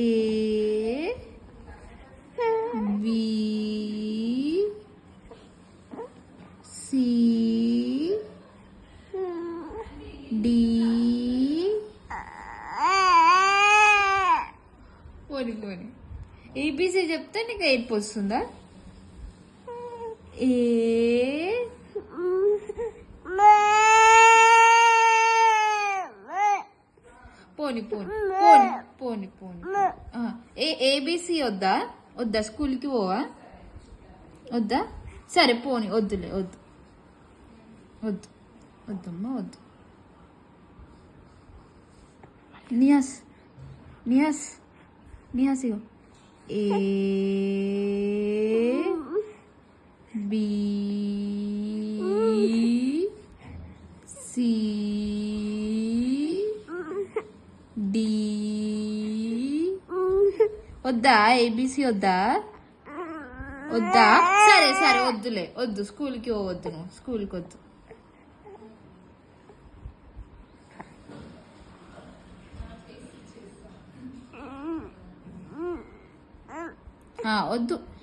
ఏ B C D పోని పోని ABC చెప్తే నీకు ఏడుపు వస్తుందా? ఏ పోని పోని పోని పోని పోని ఏబిసి వద్దా? వద్దా? స్కూల్కి పోవా? వద్దా? సరే పోని, వద్దులే, వద్దు వద్దు వద్దమ్మా వద్దు. నియాస్ నియాస్ నియాస్ ఇగో ఏ బి సి డి వద్దా? ఏబిసి వద్దా? వద్దా? సరే సరే వద్దులే, వద్దు. స్కూల్కి పోవద్దు, నువ్వు స్కూల్కి వద్దు. వద్దు.